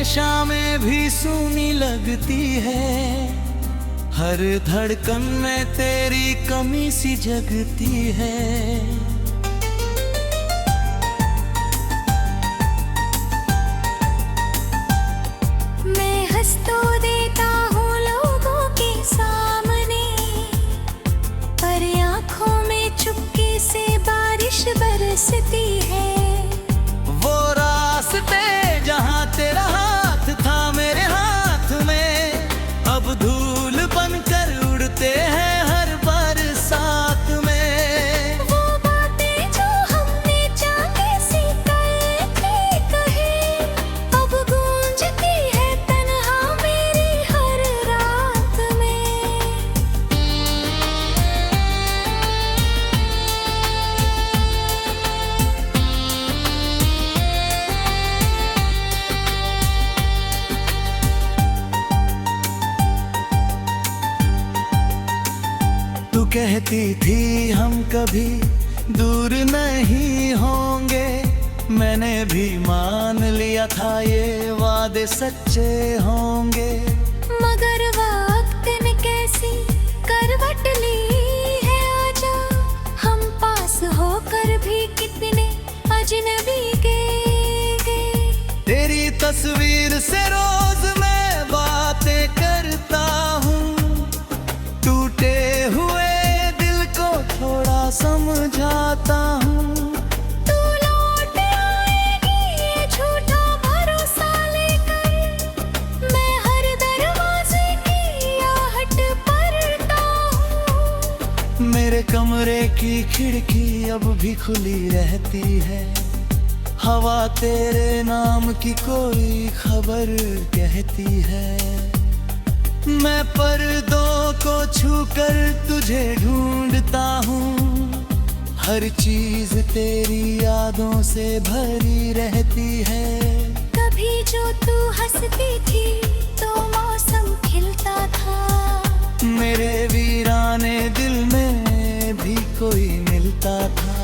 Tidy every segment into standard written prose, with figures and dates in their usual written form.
शामें भी सूनी लगती है, हर धड़कन में तेरी कमी सी जगती है। मैं हंस तो देता हूँ लोगों के सामने, पर आँखों में चुपके से बारिश बरसती है। वो रास्ते जहाँ तेरा हाथ था मेरे हाथ में, अब धूल बनकर उड़ते हैं हर बरसात में। वो बातें जो हमने चाहे सी करके कहे, अब गूंजती है तन्हा मेरी हर रात में। तू कहती थी हम कभी दूर नहीं होंगे, मैंने भी मान लिया था ये वादे सच्चे होंगे। मगर वक्त ने कैसी करवट ली है, आजा हम पास होकर भी कितने अजनबी के। तेरी तस्वीर से रोज मैं बातें करता हूँ, टूटे हुए दिल को थोड़ा समझाता हूँ। तू लौट आएगी ये झूठा भरोसा लेकर, मैं हर दरवाजे की आहट भरता हूँ। मेरे कमरे की खिड़की अब भी खुली रहती है, हवा तेरे नाम की कोई खबर कहती है। मैं पर्दों को छूकर तुझे ढूंढता हूँ, हर चीज तेरी यादों से भरी रहती है। कभी जो तू हंसती थी तो मौसम खिलता था, मेरे वीराने दिल में भी कोई मिलता था।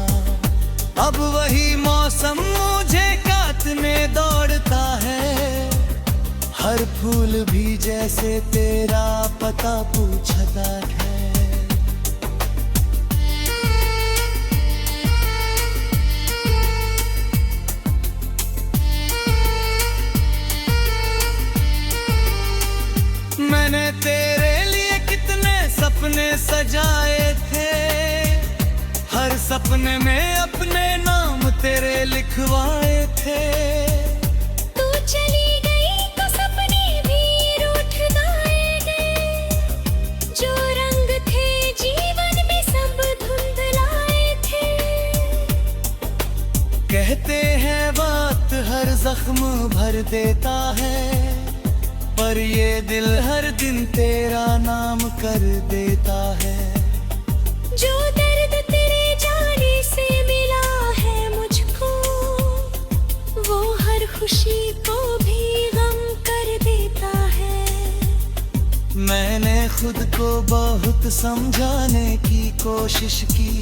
अब वही मौसम मुझे काटने दौड़ता है, हर फूल भी जैसे तेरा पता पूछता है। मैंने तेरे लिए कितने सपने सजाए थे, हर सपने में अपने नाम तेरे लिखवाए थे। तू चली गई तो सपने भी रूठ गए, जो रंग थे जीवन में सब धुंधलाए थे। कहते हैं वक्त हर जख्म भर देता है, पर ये दिल हर दिन तेरा नाम कर देता है। जो दर्द तेरे जाने से मिला है मुझको, वो हर खुशी को भी गम कर देता है। मैंने खुद को बहुत समझाने की कोशिश की,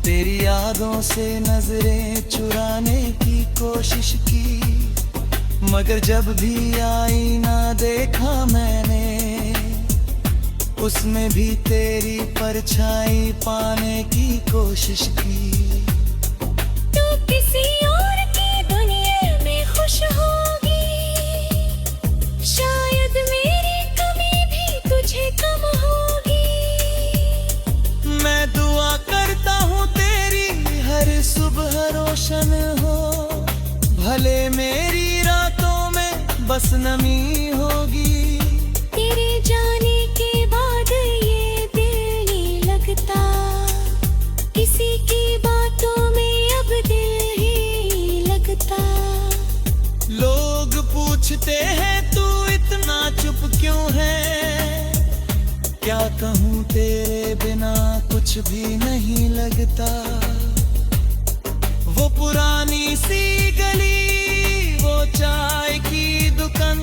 तेरी यादों से नजरें चुराने की कोशिश की, मगर जब भी आईना देखा मैंने, उसमें भी तेरी परछाई पाने की कोशिश की। तू किसी और की दुनिया में खुश होगी, शायद मेरी कमी भी तुझे कम होगी। मैं दुआ करता हूँ तेरी हर सुबह रोशन हो, भले मेरी रातों में बस नमी होगी। तेरे जाने के बाद ये दिल नहीं लगता, किसी की बातों में अब दिल ही लगता। लोग पूछते हैं तू इतना चुप क्यों है, क्या कहूँ तेरे बिना कुछ भी नहीं लगता। वो पुरानी सी गली, वो चाय की दुकान,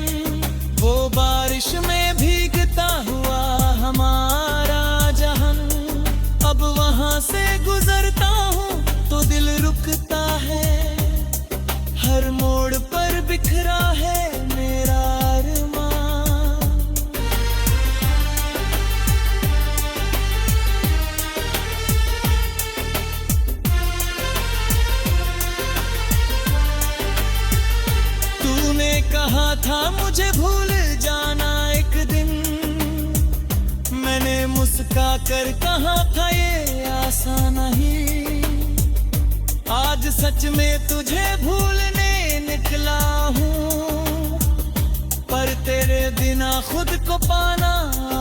वो बारिश में भीगता हुआ हमारा जहान, अब वहां से गुजरता हूँ तो दिल रुकता है। हर मोड़ पर बिखरा है कहा था मुझे भूल जाना एक दिन, मैंने मुस्का कर कहा था ये आसान नहीं। आज सच में तुझे भूलने निकला हूँ, पर तेरे बिना खुद को पाना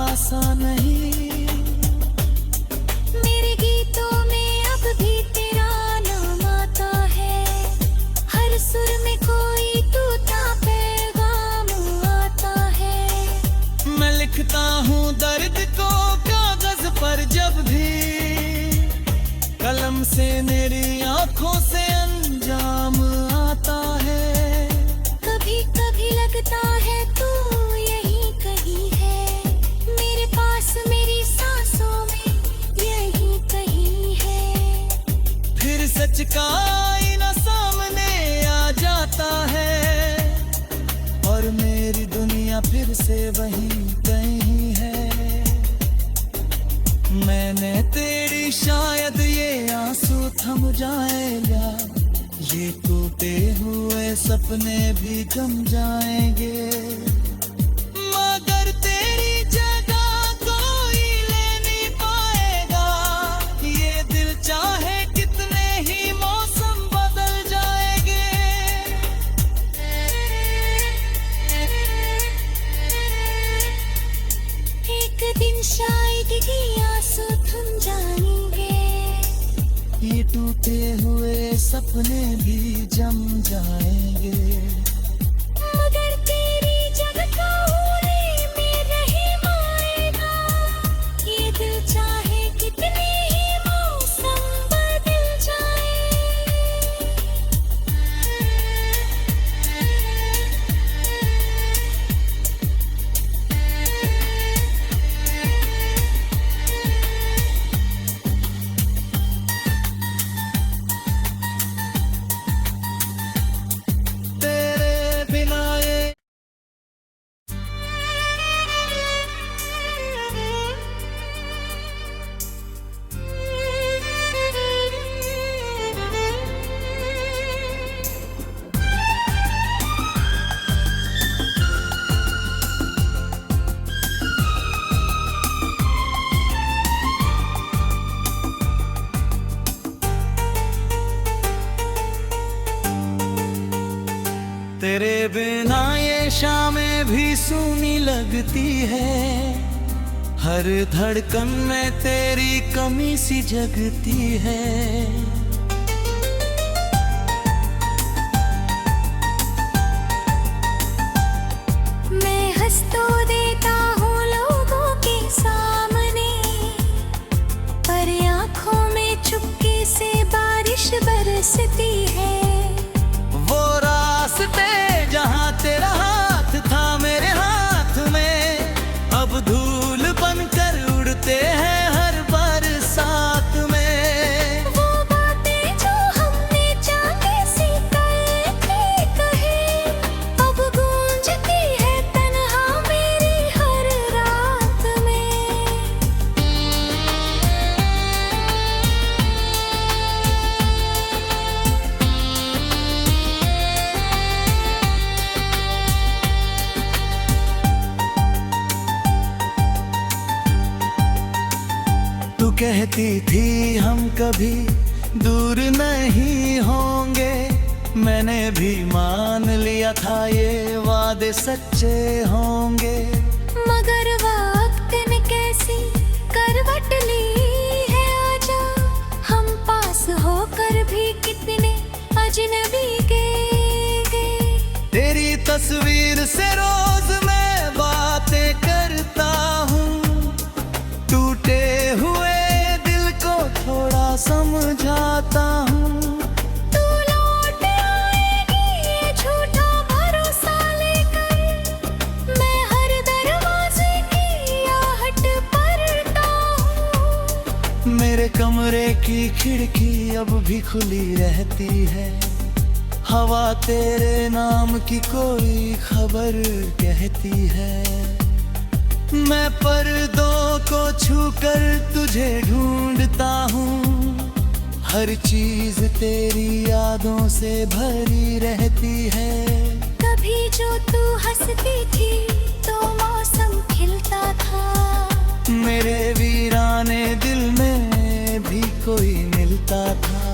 आसान नहीं। मेरे गीतों में अब भी तेरा नाम आता है, हर सुर में कोई टूटा पैगाम आता है। मैं लिखता हूँ दर्द को कागज पर जब भी, कलम से मेरी आंखों से अंजाम आता है। कभी कभी लगता है तू यहीं कहीं है, मेरे पास मेरी सांसों में यहीं कहीं है। फिर सच का आईना सामने आ जाता है, और मेरी दुनिया फिर से वहीं कहीं है। मैंने तेरी शायद ये आंसू थम जाएगा, ये टूटे हुए सपने भी गम जाएंगे, मगर तेरी जगह कोई ले नहीं पाएगा। ये दिल चाहे कितने ही मौसम बदल जाएंगे। एक दिन शायद ये आंसू थम जाएंगे, ये टूटे हुए सपने भी जम जाएंगे, मगर तेरी जगह कोई में नहीं पाएगा। ये दिल चाहे कितने ही मौसम बदल जाए। तेरे बिना ये तेरे बिना ये शामें भी सूनी लगती है, हर धड़कन में तेरी कमी सी जगती है। मैं हंस तो देता हूँ लोगों के सामने, पर आँखों में चुपके से बारिश बरसती है। वो रास्ते जहाँ तेरा हाथ था मेरे हाथ में, अब धूल बनकर उड़ते हैं हर बरसात में। वो बातें जो हमने चाहे सी करके कहे, अब गूंजती है तन्हा मेरी हर रात में। तू कहती थी हम कभी दूर नहीं होंगे, मैंने भी मान लिया था ये वादे सच्चे होंगे। मगर वक्त ने कैसी करवट ली है, आजा हम पास होकर भी कितने अजनबी के। तेरी तस्वीर से रोज मैं बातें करता हूँ, टूटे हुए दिल को थोड़ा समझाता हूँ। तू लौट आएगी ये झूठा भरोसा लेकर, मैं हर दरवाजे की आहट भरता हूँ। मेरे कमरे की खिड़की अब भी खुली रहती है, हवा तेरे नाम की कोई खबर कहती है। मैं पर्दों को छूकर तुझे ढूंढता हूँ, हर चीज तेरी यादों से भरी रहती है। कभी कभी जो तू हंसती थी तो मौसम खिलता था। मेरे वीराने दिल में भी कोई मिलता था।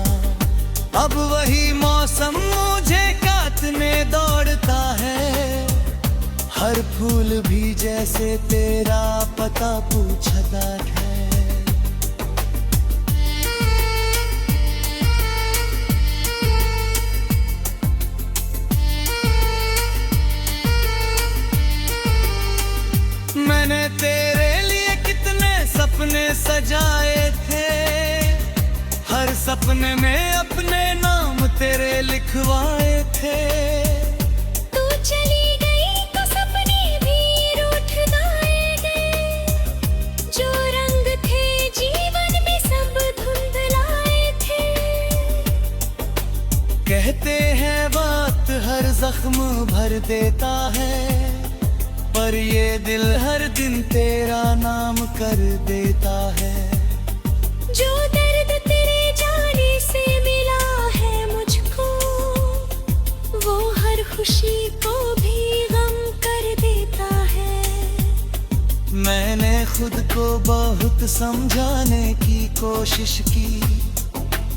अब वही मौसम मुझे काटने दौड़ता है। हर फूल भी जैसे तेरा पता पूछता है। मैंने तेरे लिए कितने सपने सजाए थे। हर सपने में अपने नाम तेरे लिखवाए थे। तू चली गई तो सपने भी रूठ गए। जो रंग थे जीवन में सब धुंधलाए थे। कहते हैं वक्त हर जख्म भर देता है, पर ये दिल हर दिन तेरा नाम कर देता है। जो दर्द तेरे जाने से मिला है मुझको, वो हर खुशी को भी गम कर देता है। मैंने खुद को बहुत समझाने की कोशिश की,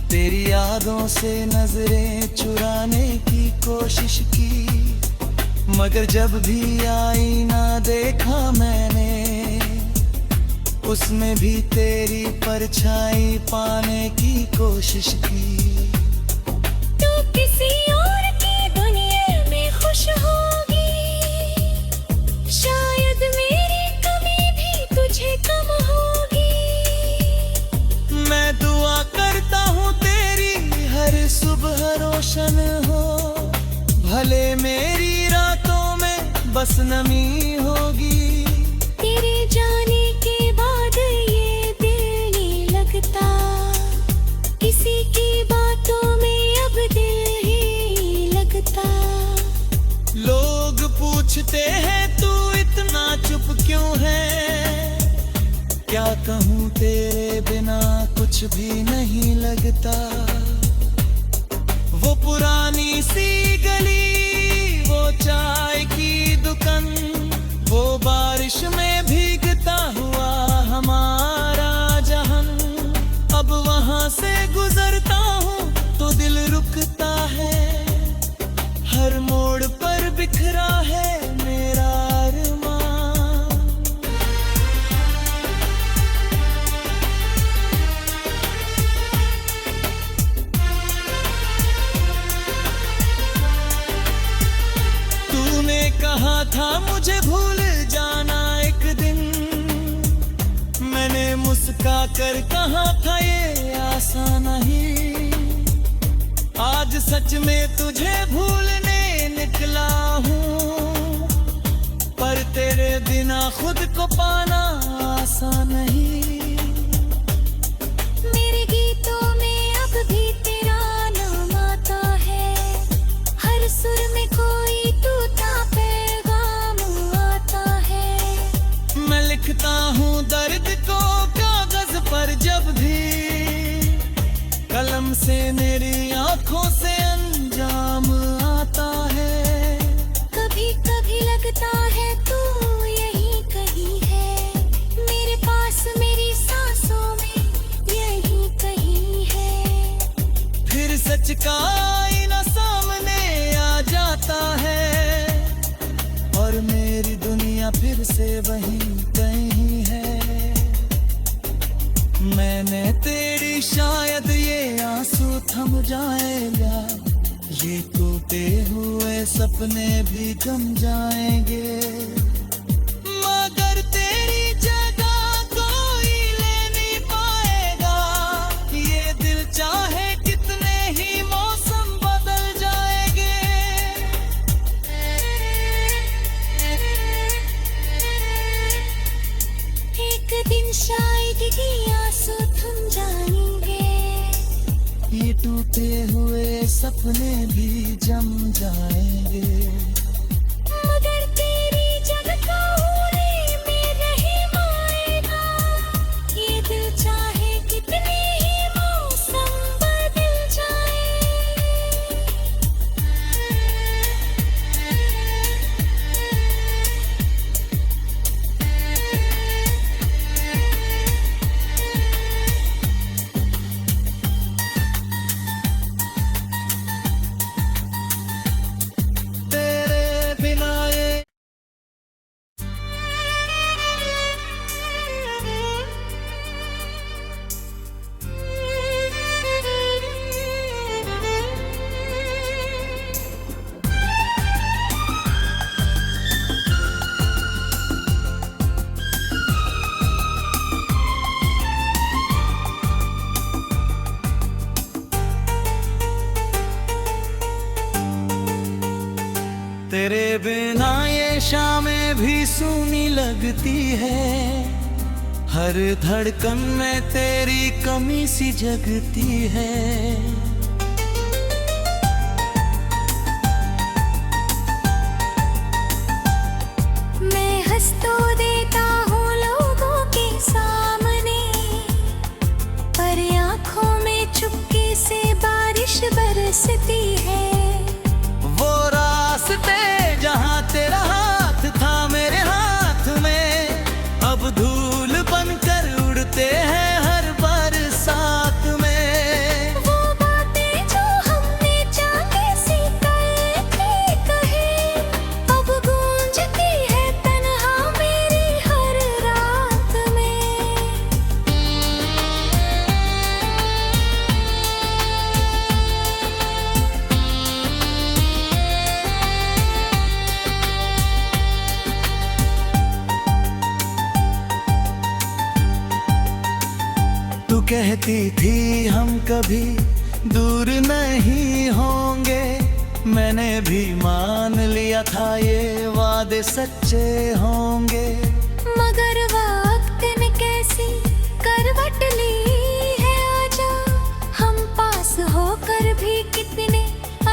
तेरी यादों से नजरें चुराने की कोशिश की, मगर जब भी आईना देखा मैंने, उसमें भी तेरी परछाई पाने की कोशिश की। तू किसी और की दुनिया में खुश होगी, शायद मेरी कमी भी तुझे कम होगी। मैं दुआ करता हूँ तेरी हर सुबह रोशन हो, भले मेरी रातों में बस नमी होगी। तेरे जाने के बाद ये दिल नहीं लगता, किसी की बातों में अब दिल ही लगता। लोग पूछते हैं तू इतना चुप क्यों है, क्या कहूँ तेरे बिना कुछ भी नहीं लगता। वो पुरानी सी गली, वो चाय की दुकान, वो बारिश में भीगता हुआ हमारा जहान, अब वहां से गुजरता हूँ तो दिल रुकता है। हर मोड़ पर बिखरा है मेरा अरमान। कहा था मुझे भूल जाना एक दिन, मैंने मुस्का कर कहा था ये आसान नहीं। आज सच में तुझे भूलने निकला हूँ, पर तेरे बिना खुद को पाना आसान नहीं। मेरे गीतों में अब भी तेरा नाम आता है, हर सुर में कोई टूटा पैगाम आता है। मैं लिखता हूँ दर्द को कागज पर, जब भी कलम से मेरी आंखों से अंजाम आता है। कभी कभी लगता है तू यही कहीं है, मेरे पास मेरी सांसों में यही कहीं है। फिर सच का आईना सामने आ जाता है, और मेरी दुनिया फिर से वहीं कहीं है। मैंने तेरी शायद ये आंसू थम जाएगा, ये टूटे हुए सपने भी गम जाएंगे, मगर तेरी जगह कोई ले नहीं पाएगा। ये दिल चाहे कितने ही मौसम बदल जाएंगे। एक दिन शायद ये आंसू थम जाएंगे, ये टूटे हुए सपने भी जम जाएंगे, मगर तेरी जगह कोई में नहीं आएगा। ये दिल चाहे कितने ही मौसम बदल जाए। बिना ये शामें भी सूनी लगती है, हर धड़कन में तेरी कमी सी जगती है। मैं हंस तो देता हूँ लोगों के सामने, पर आँखों में चुपके से बारिश बरसती है। वो रास्ते जहाँ तेरा हाथ था मेरे हाथ में, अब धूल बनकर उड़ते हैं हर बरसात में। वो बातें जो हमने चाहे सी करके कहे, अब गूंजती है तन्हा मेरी हर रात में। तू कहती थी हम कभी दूर नहीं होंगे, मैंने भी मान लिया था ये वादे सच्चे होंगे। मगर वक्त ने कैसी करवट ली है, आजा हम पास होकर भी कितने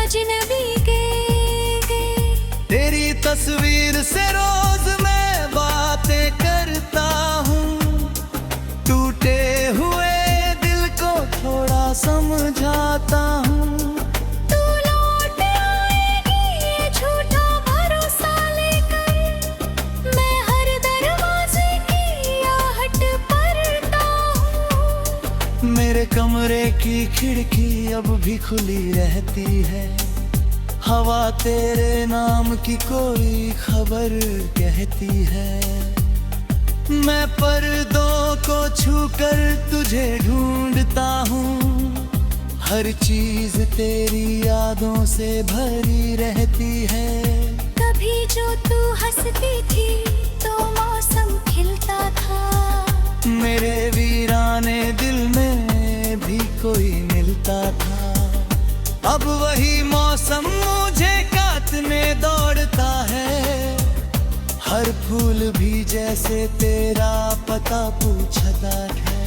अजनबी के। तेरी तस्वीर से रोज मैं बातें करता हूँ, टूटे हुए दिल को थोड़ा समझाता हूँ। तू लौट आएगी ये झूठा भरोसा लेकर, मैं हर दरवाजे की आहट भरता हूँ। मेरे कमरे की खिड़की अब भी खुली रहती है, हवा तेरे नाम की कोई खबर कहती है। मैं पर्दों को छूकर तुझे ढूंढता हूँ, हर चीज तेरी यादों से भरी रहती है। कभी जो तू हंसती थी तो मौसम खिलता था, मेरे वीराने दिल में भी कोई मिलता था। अब वही मौसम मुझे काटने दौड़ता है, हर फूल भी जैसे तेरा पता पूछता है।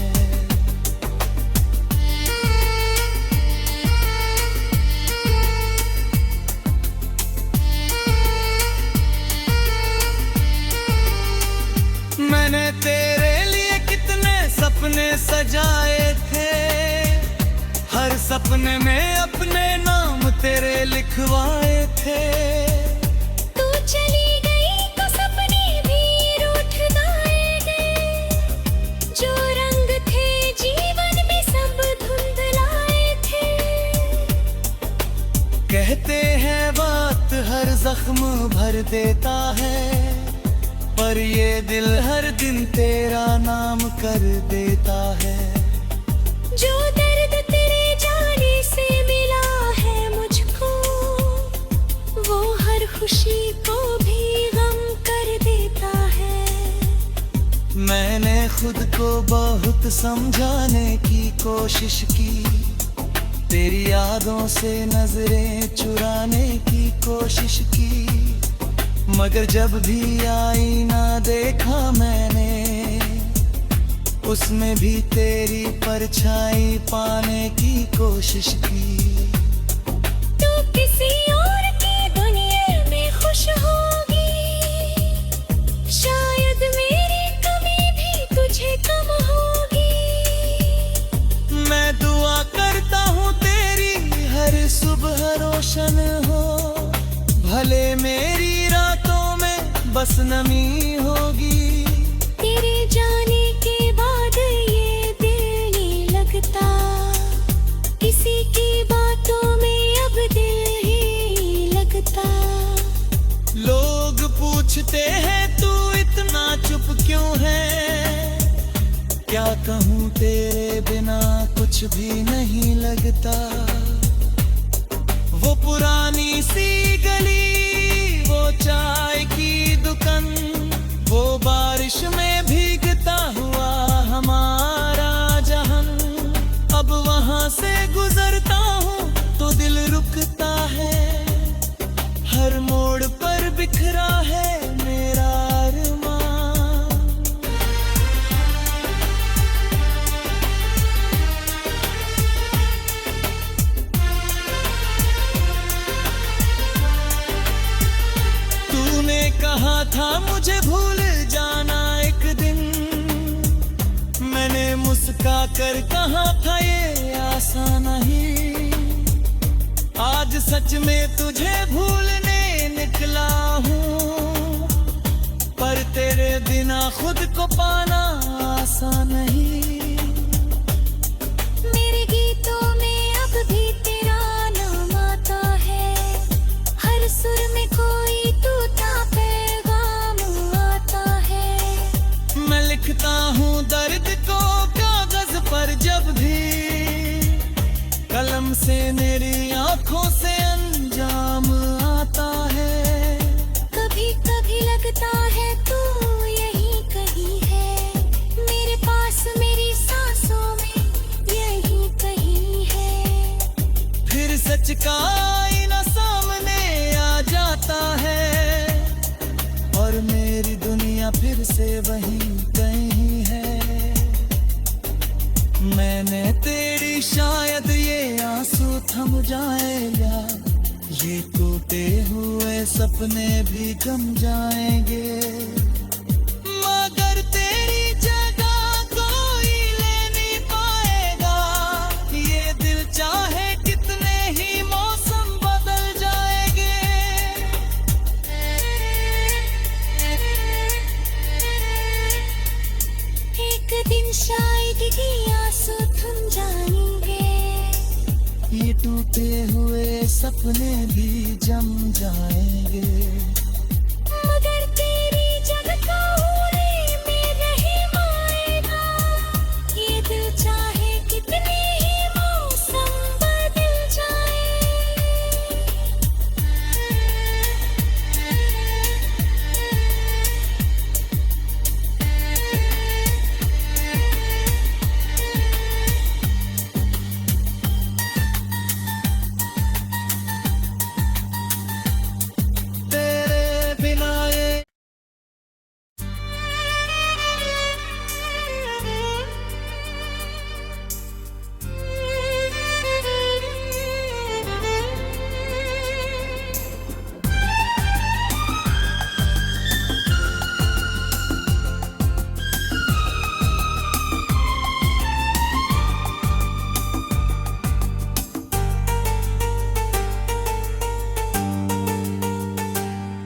मैंने तेरे लिए कितने सपने सजाए थे, हर सपने में अपने नाम तेरे लिखवाए थे। तू चली गई तो सपने भी रूठ गए, जो रंग थे जीवन में सब धुंधलाए थे। कहते हैं वक्त हर जख्म भर देता है, पर ये दिल हर दिन तेरा नाम कर देता है। जो दर्द तेरे जाने से मिला है मुझको, वो हर खुशी को भी गम कर देता है। मैंने खुद को बहुत समझाने की कोशिश की, तेरी यादों से नजरें चुराने की कोशिश की, मगर जब भी आईना देखा मैंने, उसमें भी तेरी परछाई पाने की कोशिश की। तू किसी और की दुनिया में खुश होगी, शायद मेरी कमी भी तुझे कम होगी। मैं दुआ करता हूँ तेरी हर सुबह रोशन हो, भले मेरी रातों में बस नमी होगी। तेरे जाने के बाद ये दिल नहीं लगता, किसी की बातों में अब दिल ही लगता। लोग पूछते हैं तू इतना चुप क्यों है, क्या कहूँ तेरे बिना कुछ भी नहीं लगता। वो पुरानी सी गली, वो चाय की दुकान, वो बारिश में भीगता हुआ हमारा जहान, अब वहां से गुजरता हूँ तो दिल रुकता है, हर मोड़ पर बिखरा कहा था मुझे भूल जाना एक दिन, मैंने मुस्का कर कहा था ये आसान नहीं। आज सच में तुझे भूलने निकला हूँ, पर तेरे बिना खुद को पाना आसान नहीं। मेरे गीतों में अब भी तेरा नाम आता है, हर सुर में कोई टूटा पैगाम आता है। मैं लिखता हूँ दर्द को कागज पर जब भी, कलम से मेरी आंखों से अंजाम आता है। कभी कभी लगता है तू यहीं कहीं है, मेरे पास मेरी सांसों में यहीं कहीं है। फिर सच का आईना सामने आ जाता है, और मेरी दुनिया फिर से वहीं कहीं है। मैंने तेरी शायद ये आंसू थम जाएगा, ये टूटे हुए सपने भी गम जाएंगे, मगर तेरी जगह कोई ले नहीं पाएगा। ये दिल चाहे कितने ही मौसम बदल जाएंगे। एक दिन शायद ये आंसू थम जाएंगे, ये टूटे हुए सपने भी जम जाएंगे, मगर तेरी जगह कोई में नहीं आएगा। ये दिल चाहे कितने ही मौसम बदल जाए। तेरे बिना ये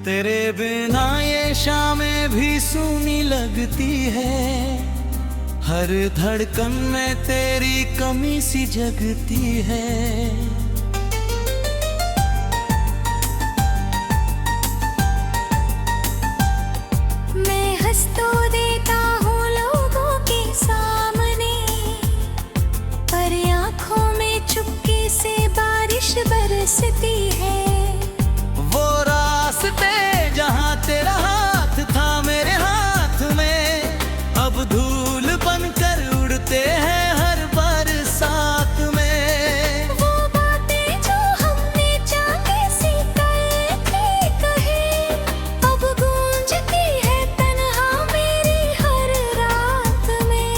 तेरे बिना ये शामें भी सूनी लगती है, हर धड़कन में तेरी कमी सी जगती है। मैं हंस तो देता हूँ लोगों के सामने, पर आँखों में चुपके से बारिश बरसती है। वो रास्ते जहाँ तेरा हाथ था मेरे हाथ में, अब धूल बनकर उड़ते हैं हर बरसात में। वो बातें जो हमने चाहे सी कहे, अब गूंजती है तन्हा मेरी हर रात में।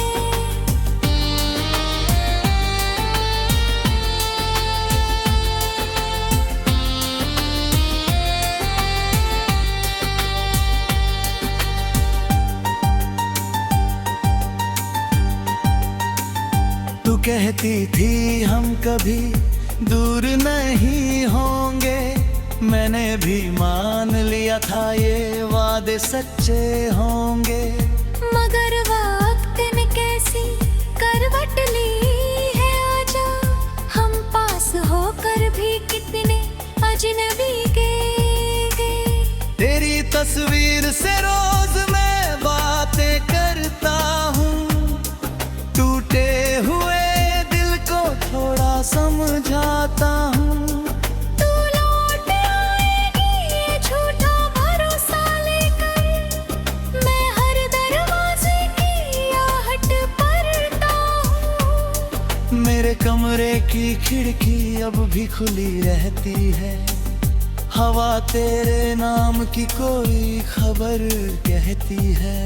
तू कहती थी हम कभी दूर नहीं होंगे, मैंने भी मान लिया था ये वादे सच्चे होंगे। मगर वक्त ने कैसी करवट ली है, आजा हम पास होकर भी कितने अजनबी के। तेरी तस्वीर से रोज मैं बातें करता हूँ, टूटे हुए दिल को थोड़ा समझाता हूँ। तू लौट आएगी ये झूठा भरोसा लेकर, मैं हर दरवाजे की आहट भरता हूँ। मेरे कमरे की खिड़की अब भी खुली रहती है, हवा तेरे नाम की कोई खबर कहती है।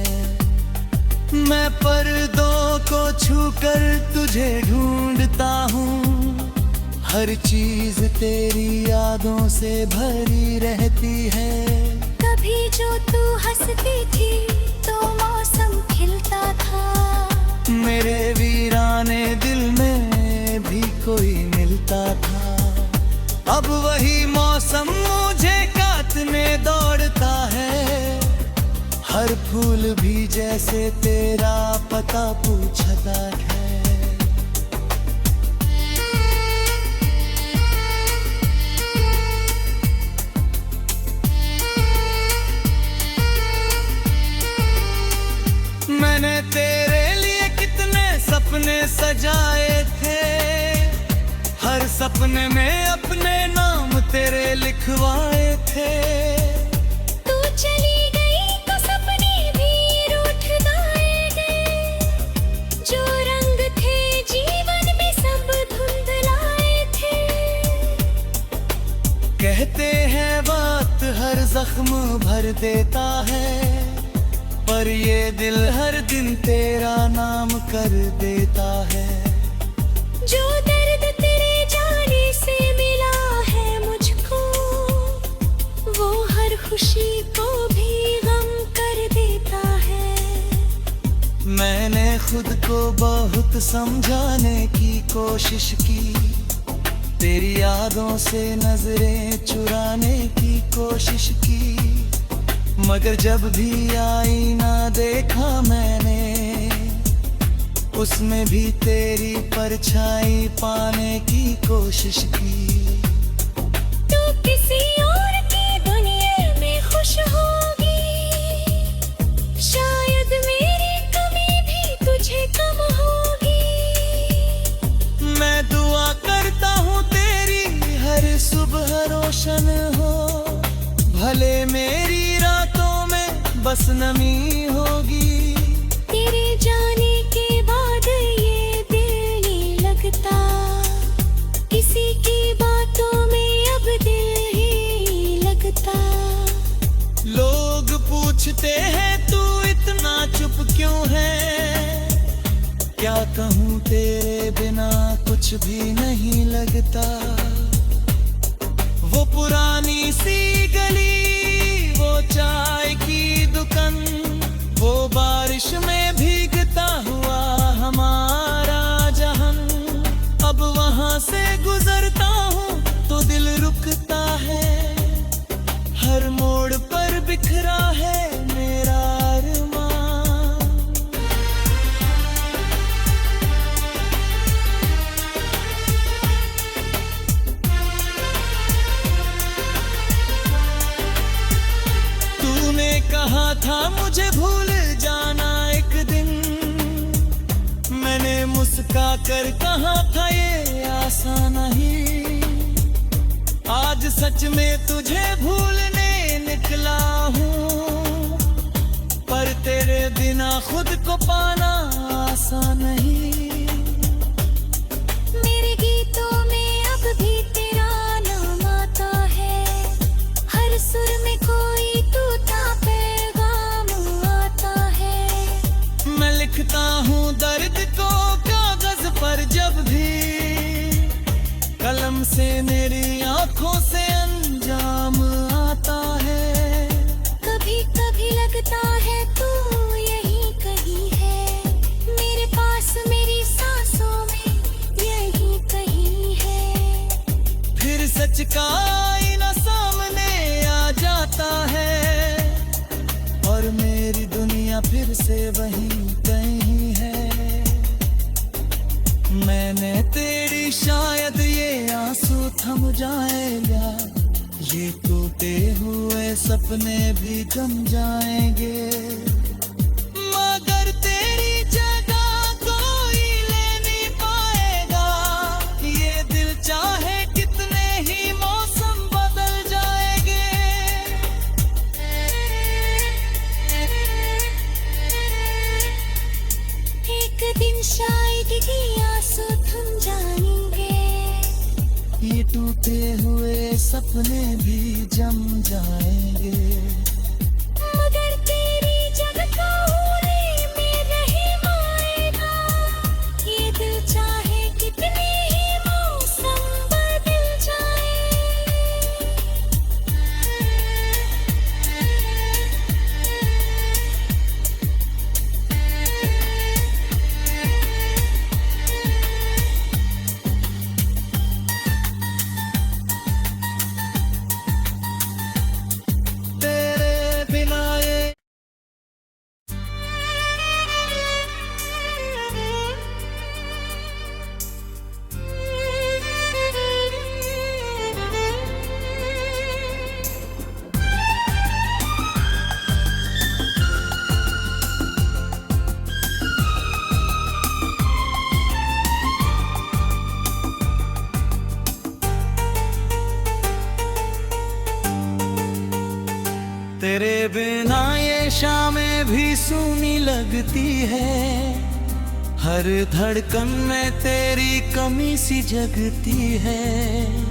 मैं पर्दों को छूकर तुझे ढूंढता हूँ, हर चीज तेरी यादों से भरी रहती है। कभी कभी जो तू हंसती थी तो मौसम खिलता था। मेरे वीराने दिल में भी कोई मिलता था। अब वही मौसम मुझे काटने दौड़ता है। हर फूल भी जैसे तेरा पता पूछता है। मैंने तेरे लिए कितने सपने सजाए थे। हर सपने में अपने नाम तेरे लिखवाए थे। तू चली गई तो सपने भी रूठ गए। जो रंग थे जीवन में सब धुंधलाए थे। कहते हैं वक्त हर जख्म भर देता है, पर ये दिल हर दिन तेरा नाम कर देता है। जो दर्द तेरे जाने से मिला है मुझको, वो हर खुशी को भी गम कर देता है। मैंने खुद को बहुत समझाने की कोशिश की, तेरी यादों से नजरें चुराने की कोशिश की, मगर जब भी आईना देखा मैंने, उसमें भी तेरी परछाई पाने की कोशिश की। तू किसी और की दुनिया में खुश होगी, शायद मेरी कमी भी तुझे कम होगी। मैं दुआ करता हूँ तेरी हर सुबह रोशन हो, भले मेरी रातों में बस नमी होगी। तेरे जाने के बाद ये दिल नहीं लगता, किसी की बातों में अब दिल ही लगता। लोग पूछते हैं तू इतना चुप क्यों है, क्या कहूँ तेरे बिना कुछ भी नहीं लगता। वो पुरानी सी गली, वो चाय की दुकान, वो बारिश में भीगता हुआ हमारा जहान, अब वहां से गुजरता हूँ तो दिल रुकता है। हर मोड़ पर बिखरा है मेरा अरमान। कहा था मुझे भूल जाना एक दिन, मैंने मुस्का कर कहा था ये आसान नहीं। आज सच में तुझे भूलने निकला हूँ, पर तेरे बिना खुद को पाना आसान नहीं। मेरे गीतों में अब भी तेरा नाम आता है, हर सुर में कोई टूटा पैगाम आता है। मैं लिखता हूँ दर्द को कागज पर, जब भी कलम से मेरी आंखों से अंजाम आता है। कभी कभी लगता है तू यहीं कहीं है, मेरे पास मेरी सांसों में यहीं कहीं है। फिर सच का आईना सामने आ जाता है, और मेरी दुनिया फिर से वहीं कहीं है। मैंने तेरी शायद ये आंसू थम जाएगा, ये टूटे हुए सपने भी जम जाएंगे, मगर तेरी जगह कोई ले नहीं पाएगा। ये दिल चाहे कितने ही मौसम बदल जाएंगे। एक दिन शायद ये आंसू थम जाएंगे, ये टूटे हुए सपने भी जम जाएंगे, मगर तेरी जगह कोई में नहीं आएगा। ये दिल चाहे कितने ही मौसम बदल जाए। बिना ये शामें भी सूनी लगती है, हर धड़कन में तेरी कमी सी जगती है।